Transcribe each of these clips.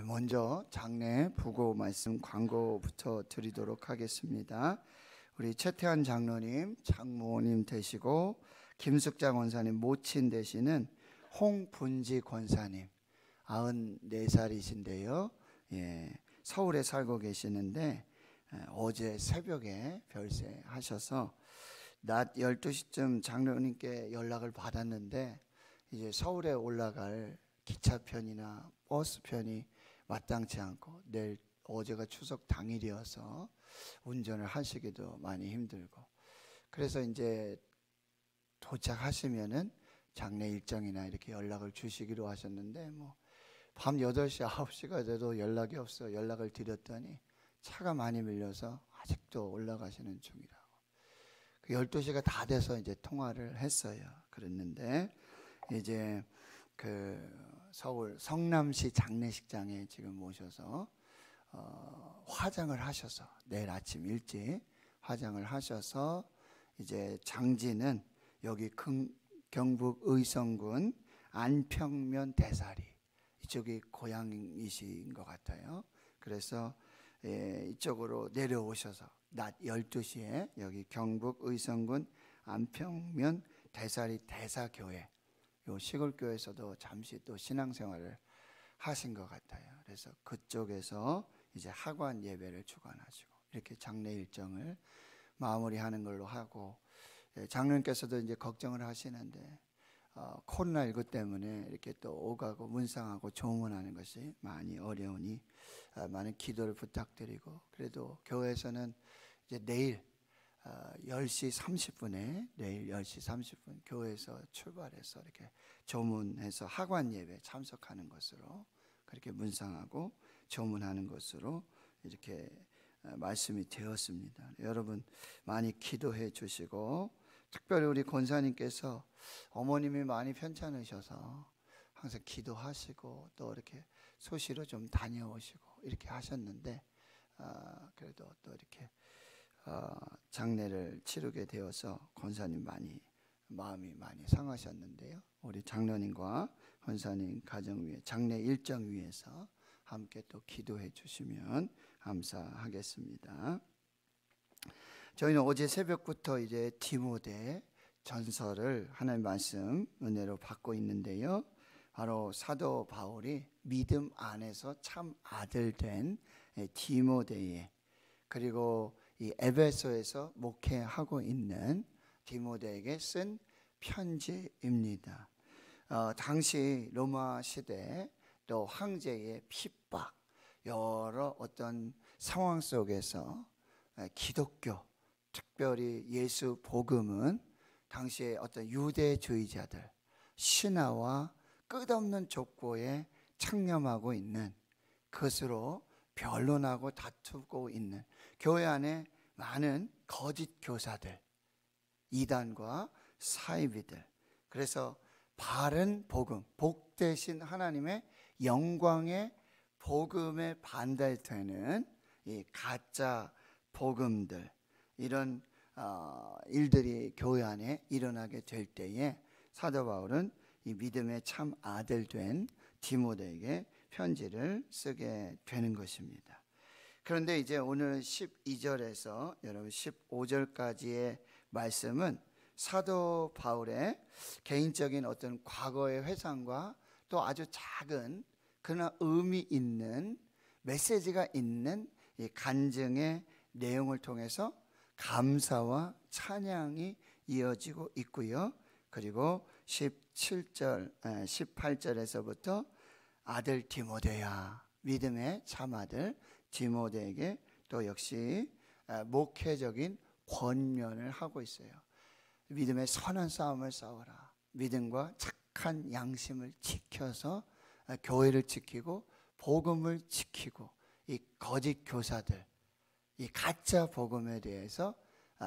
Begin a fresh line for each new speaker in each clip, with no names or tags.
먼저 장례 부고 말씀 광고부터 드리도록 하겠습니다. 우리 최태환 장로님, 장모님 되시고 김숙장 권사님 모친 되시는 홍분지 권사님 94살이신데요. 서울에 살고 계시는데 어제 새벽에 별세하셔서 낮 12시쯤 장로님께 연락을 받았는데 이제 서울에 올라갈 기차편이나 버스편이 마땅치 않고 내일 어제가 추석 당일이어서 운전을 하시기도 많이 힘들고, 그래서 이제 도착하시면은 장례 일정이나 이렇게 연락을 주시기로 하셨는데 밤 8시 9시가 돼도 연락이 없어 연락을 드렸더니 차가 많이 밀려서 아직도 올라가시는 중이라고. 12시가 다 돼서 이제 통화를 했어요. 그랬는데 이제 서울 성남시 장례식장에 지금 모셔서 화장을 하셔서 내일 아침 일찍 화장을 하셔서 이제 장지는 여기 경북 의성군 안평면 대사리 이쪽이 고향이신 것 같아요. 그래서 이쪽으로 내려오셔서 낮 12시에 여기 경북 의성군 안평면 대사리 대사교회 요 시골교회에서도 잠시 또 신앙생활을 하신 것 같아요. 그래서 그쪽에서 이제 하관 예배를 주관하시고 이렇게 장례 일정을 마무리하는 걸로 하고, 장로님께서도 이제 걱정을 하시는데 코로나19 때문에 이렇게 또 오가고 문상하고 조문하는 것이 많이 어려우니 많은 기도를 부탁드리고, 그래도 교회에서는 이제 내일 10시 30분에 내일 10시 30분 교회에서 출발해서 이렇게 조문해서 하관 예배 참석하는 것으로 그렇게 문상하고 조문하는 것으로 이렇게 말씀이 되었습니다. 여러분 많이 기도해 주시고, 특별히 우리 권사님께서 어머님이 많이 편찮으셔서 항상 기도하시고 또 이렇게 소시로 좀 다녀오시고 이렇게 하셨는데 그래도 또 이렇게 장례를 치르게 되어서 권사님 마음이 많이 상하셨는데요. 우리 장로님과 권사님 가정 위에 장례 일정 위에서 함께 또 기도해 주시면 감사하겠습니다. 저희는 어제 새벽부터 이제 디모데 전설을 하나님 말씀 은혜로 받고 있는데요. 바로 사도 바울이 믿음 안에서 참 아들 된 디모데의, 그리고 이 에베소에서 목회하고 있는 디모데에게 쓴 편지입니다. 당시 로마 시대 또 황제의 핍박, 여러 어떤 상황 속에서 기독교, 특별히 예수 복음은 당시에 어떤 유대주의자들, 신하와 끝없는 족보에 창념하고 있는, 그것으로 변론하고 다투고 있는 교회 안에 많은 거짓 교사들, 이단과 사이비들, 그래서 바른 복음, 복되신 하나님의 영광의 복음에 반대되는 이 가짜 복음들, 이런 일들이 교회 안에 일어나게 될 때에 사도 바울은 이 믿음의 참 아들 된 디모데에게 편지를 쓰게 되는 것입니다. 그런데 이제 오늘 12절에서 여러분 15절까지의 말씀은 사도 바울의 개인적인 어떤 과거의 회상과 또 아주 작은 그러나 의미 있는 메시지가 있는 이 간증의 내용을 통해서 감사와 찬양이 이어지고 있고요. 그리고 17절, 18절에서부터 아들 디모데야, 믿음의 참아들 디모데에게 또 역시 목회적인 권면을 하고 있어요. 믿음의 선한 싸움을 싸워라. 믿음과 착한 양심을 지켜서 교회를 지키고 복음을 지키고 이 거짓 교사들, 이 가짜 복음에 대해서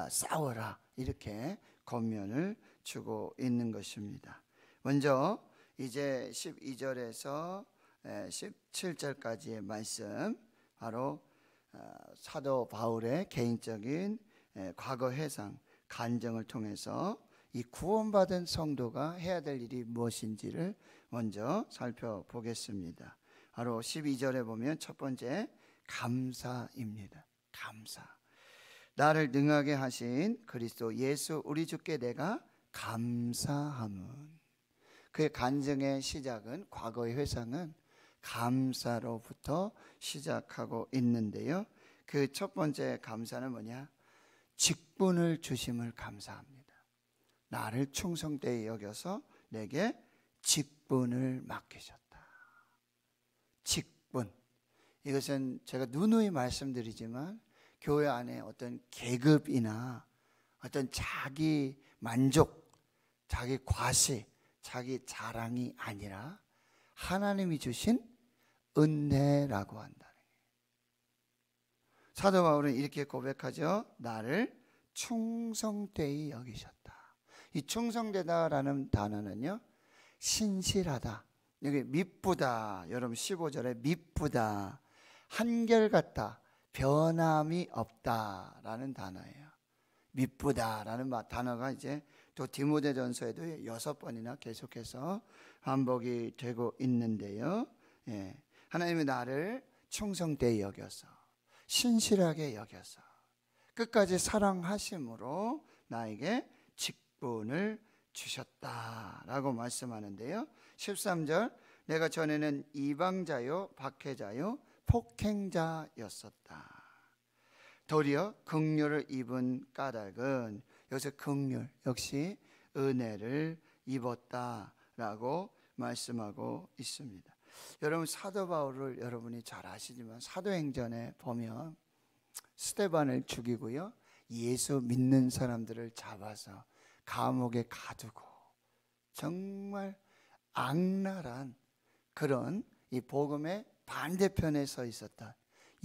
싸워라, 이렇게 권면을 주고 있는 것입니다. 먼저 이제 12절에서 17절까지의 말씀, 바로 사도 바울의 개인적인 과거 회상, 간증을 통해서 이 구원받은 성도가 해야 될 일이 무엇인지를 먼저 살펴보겠습니다. 바로 12절에 보면 첫 번째 감사입니다. 감사. 나를 능하게 하신 그리스도 예수 우리 주께 내가 감사함은. 그의 간증의 시작은, 과거의 회상은 감사로부터 시작하고 있는데요. 그 첫 번째 감사는 뭐냐? 직분을 주심을 감사합니다. 나를 충성되이 여겨서 내게 직분을 맡기셨다. 직분. 이것은 제가 누누이 말씀드리지만 교회 안에 어떤 계급이나 어떤 자기 만족, 자기 과시, 자기 자랑이 아니라 하나님이 주신 은혜라고 한다는 거예요. 사도 바울은 이렇게 고백하죠. 나를 충성되이 여기셨다. 이 충성되다라는 단어는요, 신실하다, 여기 미쁘다, 여러분 15절에 미쁘다, 한결같다, 변함이 없다라는 단어예요. 미쁘다라는 단어가 이제 또 디모데전서에도 6번이나 계속해서 반복이 되고 있는데요. 하나님이 나를 충성되이 여겨서, 신실하게 여겨서, 끝까지 사랑하심으로 나에게 직분을 주셨다라고 말씀하는데요. 13절, 내가 전에는 이방자요 박해자요 폭행자였었다. 도리어 긍휼을 입은 까닭은, 여기서 긍휼 역시 은혜를 입었다라고 말씀하고 있습니다. 여러분, 사도 바울을 여러분이 잘 아시지만 사도행전에 보면 스데반을 죽이고요, 예수 믿는 사람들을 잡아서 감옥에 가두고 정말 악랄한 그런 이 복음의 반대편에 서 있었던,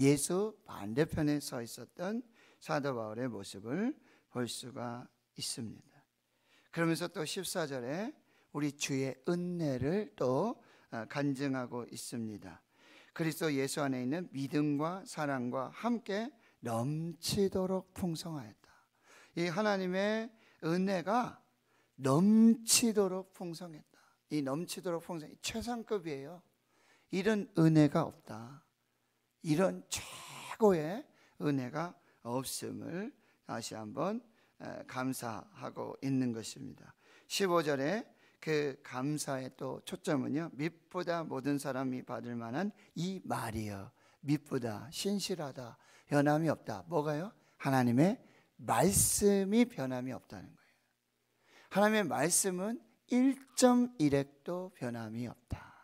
예수 반대편에 서 있었던 사도 바울의 모습을 볼 수가 있습니다. 그러면서 또 14절에 우리 주의 은혜를 또 간증하고 있습니다. 그리스도 예수 안에 있는 믿음과 사랑과 함께 넘치도록 풍성하였다. 이 하나님의 은혜가 넘치도록 풍성했다. 이 넘치도록 풍성, 최상급이에요. 이런 은혜가 없다. 이런 최고의 은혜가 없음을 다시 한번 감사하고 있는 것입니다. 15절에 그 감사의 또 초점은요, 미쁘다 모든 사람이 받을 만한 이 말이여. 미쁘다, 신실하다, 변함이 없다. 뭐가요? 하나님의 말씀이 변함이 없다는 거예요. 하나님의 말씀은 1.1핵도 변함이 없다.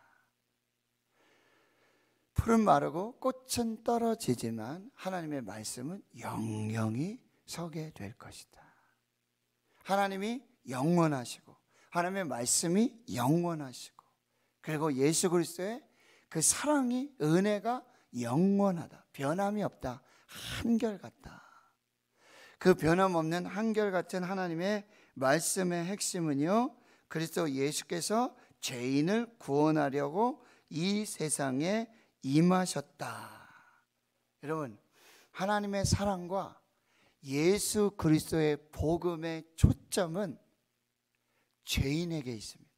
풀은 마르고 꽃은 떨어지지만 하나님의 말씀은 영영이 서게 될 것이다. 하나님이 영원하시고 하나님의 말씀이 영원하시고, 그리고 예수 그리스도의 그 사랑이, 은혜가 영원하다. 변함이 없다. 한결같다. 그 변함없는 한결같은 하나님의 말씀의 핵심은요, 그리스도 예수께서 죄인을 구원하려고 이 세상에 임하셨다. 여러분, 하나님의 사랑과 예수 그리스도의 복음의 초점은 죄인에게 있습니다.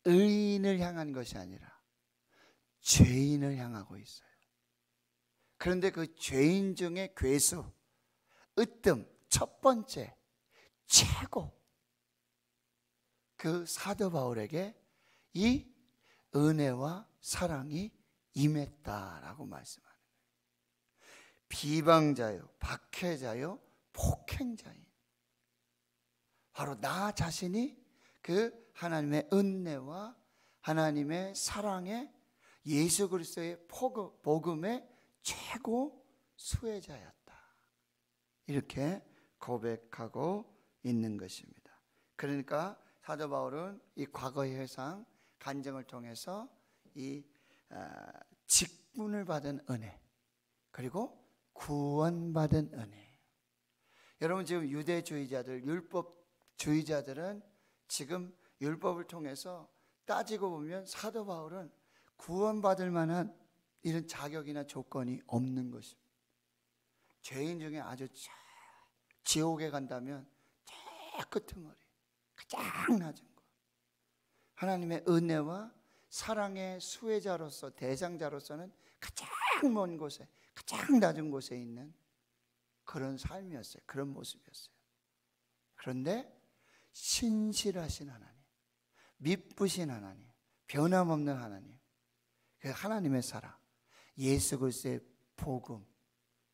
의인을 향한 것이 아니라 죄인을 향하고 있어요. 그런데 그 죄인 중에 괴수, 으뜸, 첫 번째, 최고, 그 사도 바울에게 이 은혜와 사랑이 임했다라고 말씀하는 거예요. 비방자요, 박해자요, 폭행자인, 바로 나 자신이 그 하나님의 은혜와 하나님의 사랑의, 예수 그리스도의 복음의 최고 수혜자였다. 이렇게 고백하고 있는 것입니다. 그러니까 사도 바울은 이 과거의 회상, 간증을 통해서 이 직분을 받은 은혜, 그리고 구원받은 은혜. 여러분, 지금 유대주의자들, 율법주의자들은 지금 율법을 통해서 따지고 보면 사도 바울은 구원받을 만한 이런 자격이나 조건이 없는 것입니다. 죄인 중에 아주 지옥에 간다면 제일 끄트머리, 가장 낮은 것, 하나님의 은혜와 사랑의 수혜자로서 대상자로서는 가장 먼 곳에, 가장 낮은 곳에 있는 그런 삶이었어요. 그런 모습이었어요. 그런데 신실하신 하나님, 미쁘신 하나님, 변함없는 하나님, 그 하나님의 사랑, 예수 그리스도의 복음,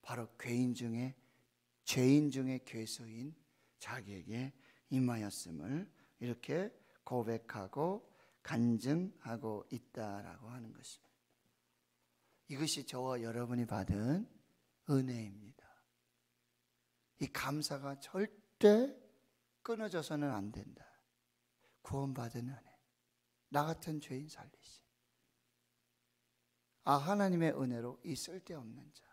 바로 죄인 중에 괴수인 자기에게 임하였음을 이렇게 고백하고 간증하고 있다라고 하는 것입니다. 이것이 저와 여러분이 받은 은혜입니다. 이 감사가 절대 끊어져서는 안 된다. 구원받은 은혜, 나 같은 죄인 살리심. 하나님의 은혜로 이 쓸데없는 자.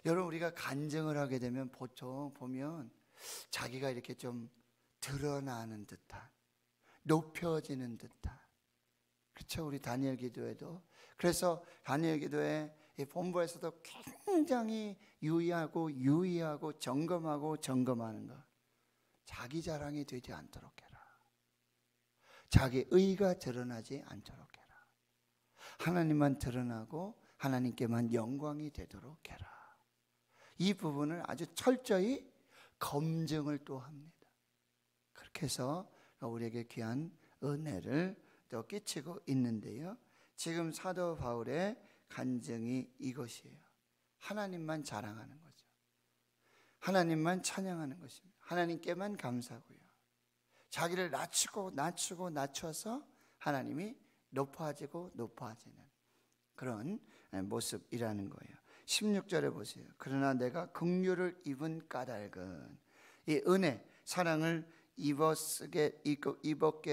여러분, 우리가 간증을 하게 되면 보통 보면 자기가 이렇게 좀 드러나는 듯한, 높여지는 듯한, 그렇죠? 우리 다니엘 기도에도, 그래서 다니엘 기도에 이 본부에서도 굉장히 유의하고 점검하는 것. 자기 자랑이 되지 않도록 해라. 자기 의가 드러나지 않도록 해라. 하나님만 드러나고 하나님께만 영광이 되도록 해라. 이 부분을 아주 철저히 검증을 또 합니다. 그렇게 해서 우리에게 귀한 은혜를 또 끼치고 있는데요. 지금 사도 바울의 간증이 이것이에요. 하나님만 자랑하는 거죠. 하나님만 찬양하는 것입니다. 하나님께만 감사하고요. 자기를 낮춰서 하나님이 높아지는 그런 모습이라는 거예요. 16절에 보세요. 그러나 내가 긍휼을 입은 까닭은, 이 은혜, 사랑을 입었게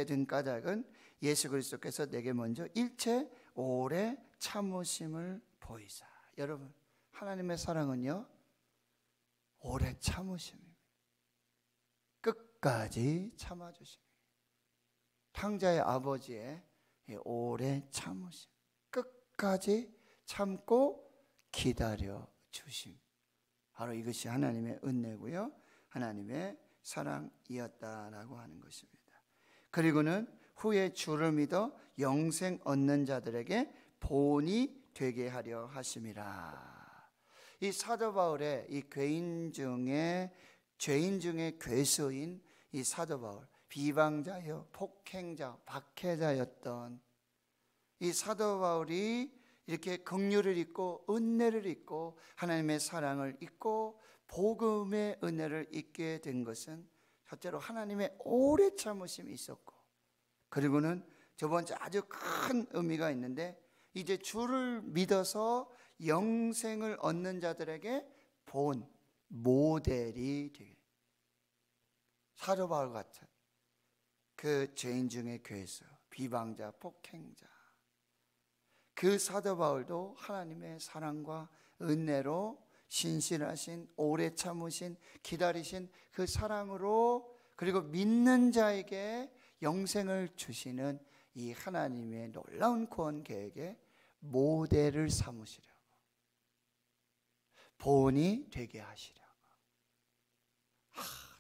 된 까닭은 예수 그리스도께서 내게 먼저 일체 오래 참으심을 보이사. 여러분, 하나님의 사랑은요, 오래 참으심입니다. 끝까지 참아주십니다. 탕자의 아버지의 오래 참으심, 끝까지 참고 기다려 주심, 바로 이것이 하나님의 은혜고요, 하나님의 사랑이었다라고 하는 것입니다. 그리고는 후에 주를 믿어 영생 얻는 자들에게 본이 되게 하려 하심이라. 이 사도 바울의 이 죄인 중에 괴수인 이 사도 바울, 비방자요, 폭행자, 박해자였던 이 사도 바울이 이렇게 긍휼을 잊고 은혜를 잊고 하나님의 사랑을 잊고 복음의 은혜를 잊게 된 것은 첫째로 하나님의 오래 참으심이 있었고, 그리고는 두 번째 아주 큰 의미가 있는데, 이제 주를 믿어서 영생을 얻는 자들에게 본 모델이 되게, 사도 바울 같은 그 죄인 중에 괴수, 비방자, 폭행자, 그 사도 바울도 하나님의 사랑과 은혜로 신실하신, 오래 참으신, 기다리신 그 사랑으로, 그리고 믿는 자에게 영생을 주시는 이 하나님의 놀라운 구원 계획에 모델을 삼으시려고, 본이 되게 하시려고.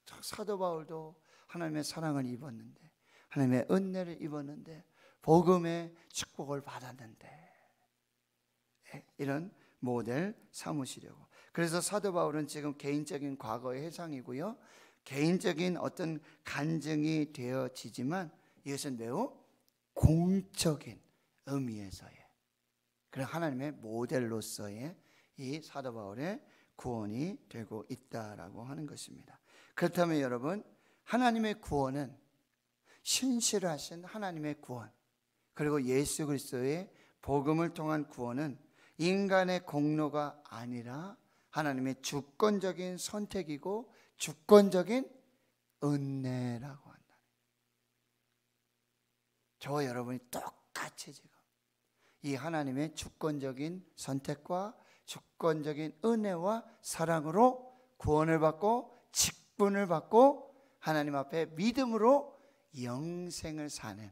저 사도 바울도 하나님의 사랑을 입었는데, 하나님의 은혜를 입었는데, 복음의 축복을 받았는데, 이런 모델 삼으시려고. 그래서 사도 바울은 지금 개인적인 과거의 회상이고요, 개인적인 어떤 간증이 되어지지만 이것은 매우 공적인 의미에서의, 그런 하나님의 모델로서의 이 사도 바울의 구원이 되고 있다라고 하는 것입니다. 그렇다면 여러분, 하나님의 구원은, 신실하신 하나님의 구원, 그리고 예수 그리스도의 복음을 통한 구원은 인간의 공로가 아니라 하나님의 주권적인 선택이고 주권적인 은혜라고 한다. 저와 여러분이 똑같이 지금 이 하나님의 주권적인 선택과 주권적인 은혜와 사랑으로 구원을 받고 직분을 받고 하나님 앞에 믿음으로 영생을 사는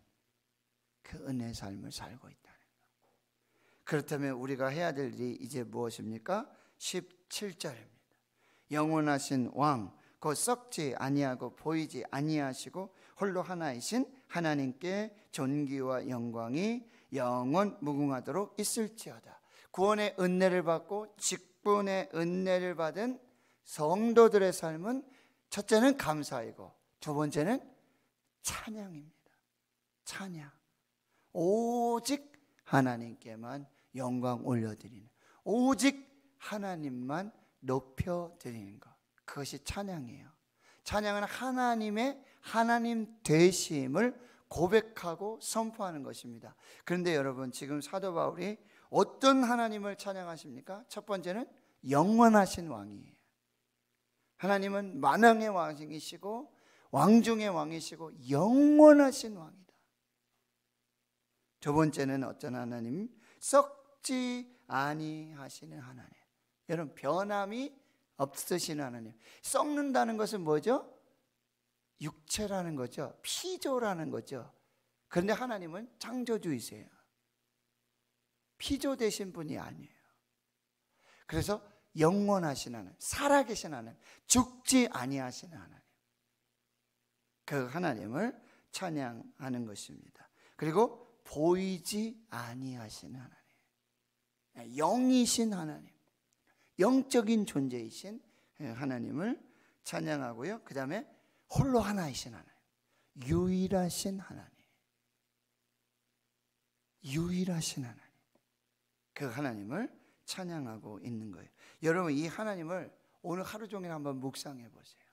그 은혜의 삶을 살고 있다는 것. 그렇다면 우리가 해야 될 일이 이제 무엇입니까? 17절입니다. 영원하신 왕, 곧 썩지 아니하고 보이지 아니하시고 홀로 하나이신 하나님께 존귀와 영광이 영원 무궁하도록 있을지어다. 구원의 은혜를 받고 직분의 은혜를 받은 성도들의 삶은 첫째는 감사이고 두 번째는 찬양입니다. 찬양. 오직 하나님께만 영광 올려드리는, 오직 하나님만 높여드리는 것, 그것이 찬양이에요. 찬양은 하나님의 하나님 되심을 고백하고 선포하는 것입니다. 그런데 여러분, 지금 사도 바울이 어떤 하나님을 찬양하십니까? 첫 번째는 영원하신 왕이에요. 하나님은 만왕의 왕이시고 왕 중의 왕이시고 영원하신 왕이다. 두 번째는 어떤 하나님? 썩지 아니하시는 하나님. 여러분, 변함이 없으신 하나님. 썩는다는 것은 뭐죠? 육체라는 거죠. 피조라는 거죠. 그런데 하나님은 창조주이세요. 피조되신 분이 아니에요. 그래서 영원하신 하나님, 살아계신 하나님, 죽지 아니하시는 하나님, 그 하나님을 찬양하는 것입니다. 그리고 보이지 아니하시는 하나님, 영이신 하나님, 영적인 존재이신 하나님을 찬양하고요. 그 다음에 홀로 하나이신 하나님, 유일하신 하나님, 유일하신 하나님, 그 하나님을 찬양하고 있는 거예요. 여러분, 이 하나님을 오늘 하루 종일 한번 묵상해 보세요.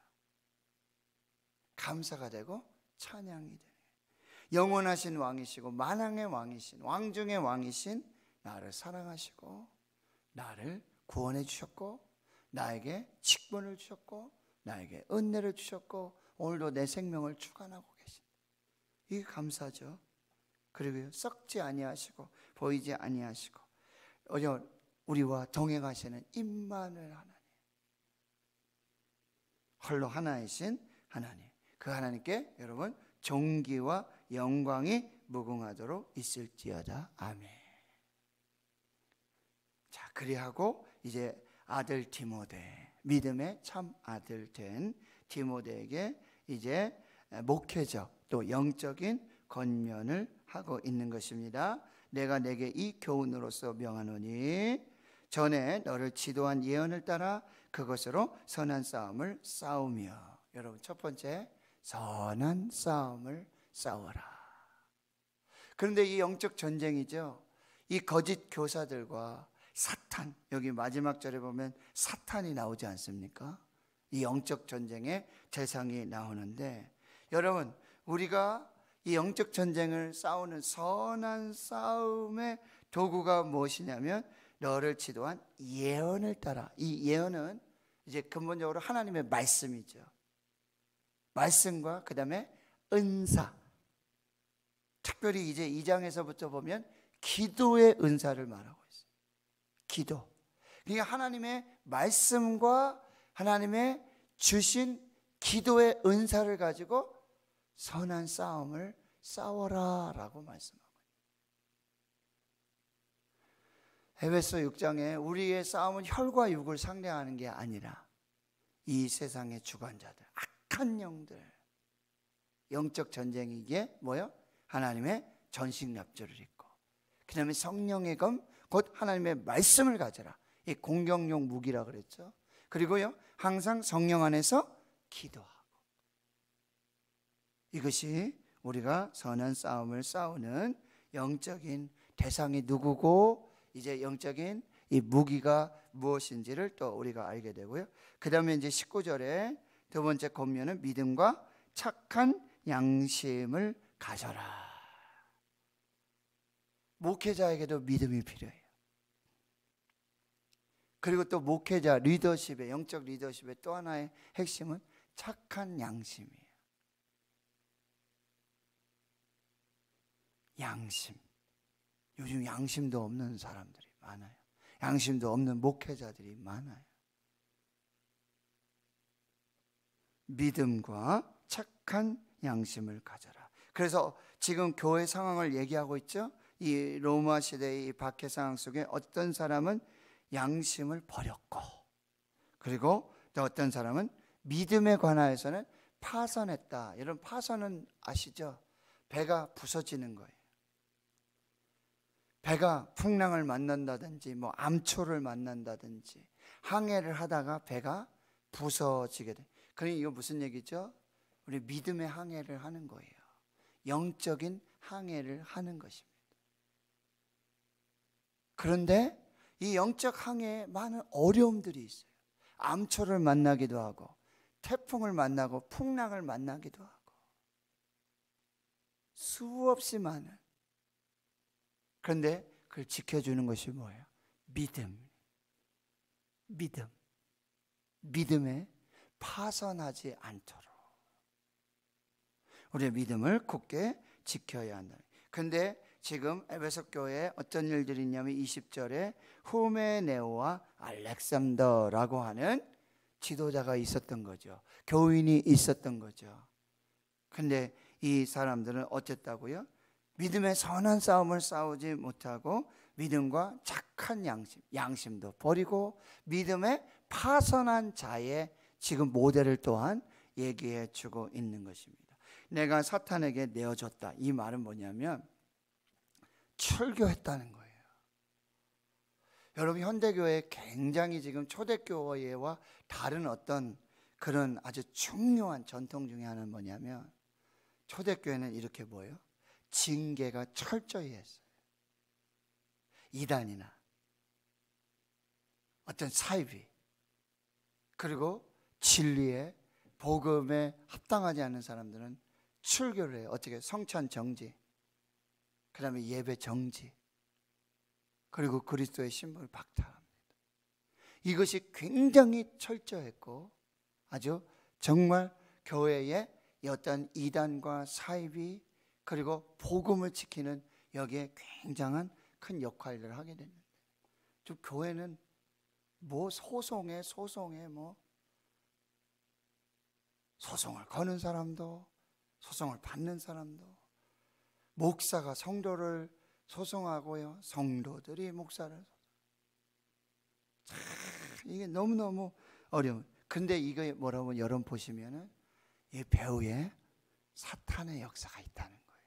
감사가 되고 찬양이 되는, 영원하신 왕이시고 만왕의 왕이신, 왕 중의 왕이신 나를 사랑하시고 나를 구원해 주셨고 나에게 직분을 주셨고 나에게 은혜를 주셨고 오늘도 내 생명을 주관하고 계신, 이게 감사죠. 그리고 썩지 아니하시고 보이지 아니하시고 우리와 동행하시는 임마누엘 하나님, 홀로 하나이신 하나님, 그 하나님께 여러분 존귀와 영광이 무궁하도록 있을지어다. 아멘. 자, 그리하고 이제 아들 디모데, 믿음의 참 아들 된 디모데에게 이제 목회적 또 영적인 권면을 하고 있는 것입니다. 내가 내게 이 교훈으로서 명하노니 전에 너를 지도한 예언을 따라 그것으로 선한 싸움을 싸우며. 여러분, 첫 번째, 선한 싸움을 싸워라. 그런데 이 영적 전쟁이죠. 이 거짓 교사들과 사탄, 여기 마지막 절에 보면 사탄이 나오지 않습니까? 이 영적 전쟁의 대상이 나오는데, 여러분, 우리가 이 영적 전쟁을 싸우는 선한 싸움의 도구가 무엇이냐면 너를 지도한 예언을 따라. 이 예언은 이제 근본적으로 하나님의 말씀이죠. 말씀과 그 다음에 은사, 특별히 이제 2장에서부터 보면 기도의 은사를 말하고 있어요. 기도. 그러니까 하나님의 말씀과 하나님의 주신 기도의 은사를 가지고 선한 싸움을 싸워라 라고 말씀하고 있어요. 에베소 6장에 우리의 싸움은 혈과 육을 상대하는 게 아니라 이 세상의 주관자들, 악한 영들, 영적 전쟁이기에 뭐요? 하나님의 전신갑주를 입고 그 다음에 성령의 검, 곧 하나님의 말씀을 가져라. 이 공격용 무기라 그랬죠. 그리고요, 항상 성령 안에서 기도하고. 이것이 우리가 선한 싸움을 싸우는 영적인 대상이 누구고 이제 영적인 이 무기가 무엇인지를 또 우리가 알게 되고요. 그 다음에 이제 19절에 두 번째 권면은 믿음과 착한 양심을 가져라. 목회자에게도 믿음이 필요해요. 그리고 또 목회자 리더십의, 영적 리더십의 또 하나의 핵심은 착한 양심이에요. 양심. 요즘 양심도 없는 사람들이 많아요. 양심도 없는 목회자들이 많아요. 믿음과 착한 양심을 가져라. 그래서 지금 교회 상황을 얘기하고 있죠. 이 로마 시대의 이 박해 상황 속에 어떤 사람은 양심을 버렸고, 그리고 또 어떤 사람은 믿음에 관하여서는 파선했다. 여러분 파선은 아시죠? 배가 부서지는 거예요. 배가 풍랑을 만난다든지 뭐 암초를 만난다든지 항해를 하다가 배가 부서지게 돼. 그러니 이거 무슨 얘기죠? 우리 믿음의 항해를 하는 거예요. 영적인 항해를 하는 것입니다. 그런데 이 영적 항해에 많은 어려움들이 있어요. 암초를 만나기도 하고 태풍을 만나고 풍랑을 만나기도 하고 수없이 많은. 그런데 그걸 지켜주는 것이 뭐예요? 믿음에 파선하지 않도록 우리의 믿음을 굳게 지켜야 한다. 그런데 지금 에베소 교회에 어떤 일들이 있냐면 20절에 후메네오와 알렉산더라고 하는 지도자가 있었던 거죠. 교인이 있었던 거죠. 근데 이 사람들은 어쨌다고요? 믿음의 선한 싸움을 싸우지 못하고 믿음과 착한 양심도 버리고 믿음의 파선한 자의 지금 모델을 또한 얘기해 주고 있는 것입니다. 내가 사탄에게 내어줬다. 이 말은 뭐냐면 출교했다는 거예요. 여러분 현대교회 굉장히 지금 초대교회와 다른 어떤 그런 아주 중요한 전통 중에 하나는 뭐냐면 초대교회는 이렇게 뭐예요? 징계가 철저히 했어요. 이단이나 어떤 사이비 그리고 진리에 복음에 합당하지 않는 사람들은 출교를 해요. 어떻게? 성찬 정지, 그 다음에 예배 정지, 그리고 그리스도의 신분을 박탈합니다. 이것이 굉장히 철저했고 아주 정말 교회의 어떤 이단과 사이비 그리고 복음을 지키는 여기에 굉장한 큰 역할을 하게 됐는데 좀 교회는 뭐 소송에 뭐 소송을 거는 사람도 소송을 받는 사람도 목사가 성도를 소송하고요 성도들이 목사를 참 이게 너무너무 어려운. 근데 이거 뭐라고 여러분 보시면은 이 배후에 사탄의 역사가 있다는 거예요.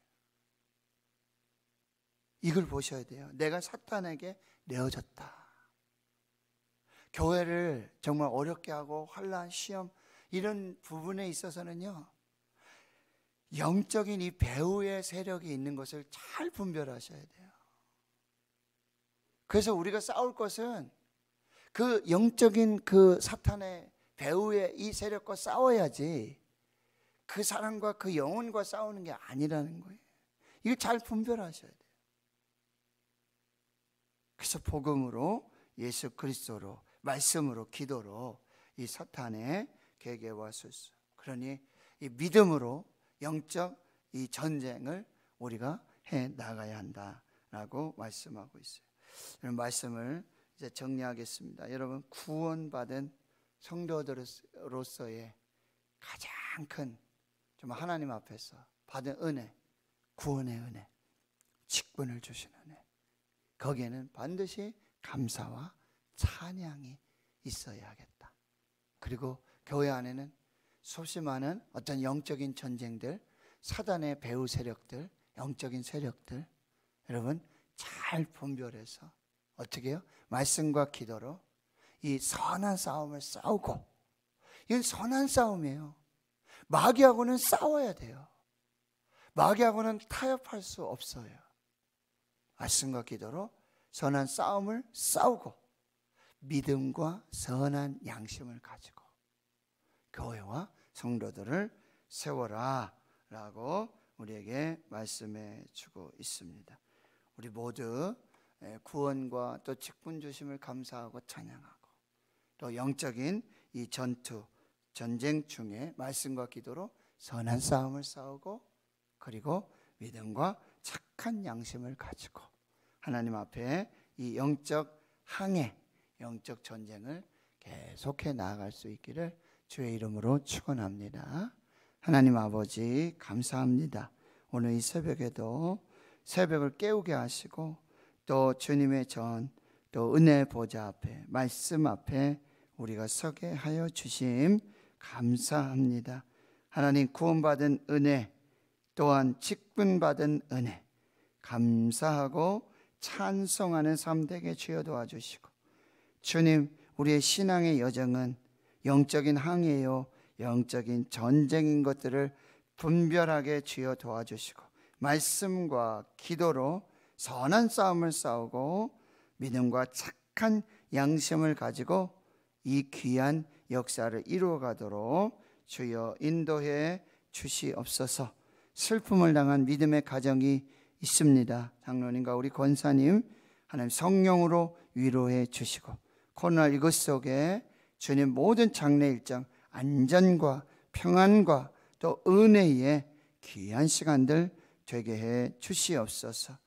이걸 보셔야 돼요. 내가 사탄에게 내어졌다. 교회를 정말 어렵게 하고 환난, 시험 이런 부분에 있어서는요 영적인 이 배후의 세력이 있는 것을 잘 분별하셔야 돼요. 그래서 우리가 싸울 것은 그 영적인 그 사탄의 배후의 이 세력과 싸워야지 그 사람과 그 영혼과 싸우는 게 아니라는 거예요. 이거 잘 분별하셔야 돼요. 그래서 복음으로 예수 그리스도로 말씀으로 기도로 이 사탄의 계계와 술수 그러니 이 믿음으로 영적 이 전쟁을 우리가 해 나가야 한다라고 말씀하고 있어요. 이런 말씀을 이제 정리하겠습니다. 여러분 구원받은 성도들로서의 가장 큰 좀 하나님 앞에서 받은 은혜, 구원의 은혜, 직분을 주신 은혜. 거기에는 반드시 감사와 찬양이 있어야 하겠다. 그리고 교회 안에는 수없이 많은 어떤 영적인 전쟁들, 사단의 배후 세력들, 영적인 세력들 여러분 잘 분별해서 어떻게 해요? 말씀과 기도로 이 선한 싸움을 싸우고 이건 선한 싸움이에요. 마귀하고는 싸워야 돼요. 마귀하고는 타협할 수 없어요. 말씀과 기도로 선한 싸움을 싸우고 믿음과 선한 양심을 가지고 교회와 성도들을 세워라 라고 우리에게 말씀해 주고 있습니다. 우리 모두 구원과 또 직분 주심을 감사하고 찬양하고 또 영적인 이 전쟁 중에 말씀과 기도로 선한 싸움을 싸우고 그리고 믿음과 착한 양심을 가지고 하나님 앞에 이 영적 항해, 영적 전쟁을 계속해 나아갈 수 있기를 주의 이름으로 축원합니다. 하나님 아버지 감사합니다. 오늘 이 새벽에도 새벽을 깨우게 하시고 또 주님의 전 또 은혜 보좌 앞에 말씀 앞에 우리가 서게 하여 주심 감사합니다. 하나님 구원받은 은혜, 또한 직분받은 은혜 감사하고 찬송하는 삶 되게 주여 도와주시고, 주님, 우리의 신앙의 여정은 영적인 항해요, 영적인 전쟁인 것들을 분별하게 주여 도와주시고, 말씀과 기도로 선한 싸움을 싸우고 믿음과 착한 양심을 가지고 이 귀한 역사를 이루어가도록 주여 인도해 주시옵소서. 슬픔을 당한 믿음의 가정이 있습니다. 장로님과 우리 권사님, 하나님 성령으로 위로해 주시고, 코로나19 속에 주님 모든 장례 일정 안전과 평안과 또 은혜의 귀한 시간들 되게 해 주시옵소서.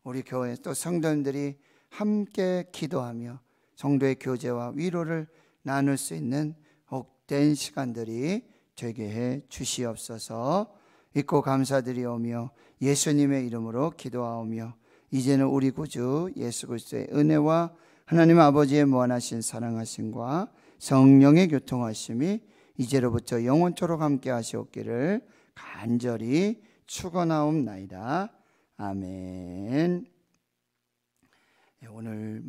우리 교회 또 성도님들이 함께 기도하며 성도의 교제와 위로를 나눌 수 있는 복된 시간들이 되게 해 주시옵소서. 믿고 감사드리오며 예수님의 이름으로 기도하오며, 이제는 우리 구주 예수 그리스도의 은혜와 하나님 아버지의 무한하신 사랑하심과 성령의 교통하심이 이제로부터 영원토록 함께 하시옵기를 간절히 축원하옵나이다. 아멘. 오늘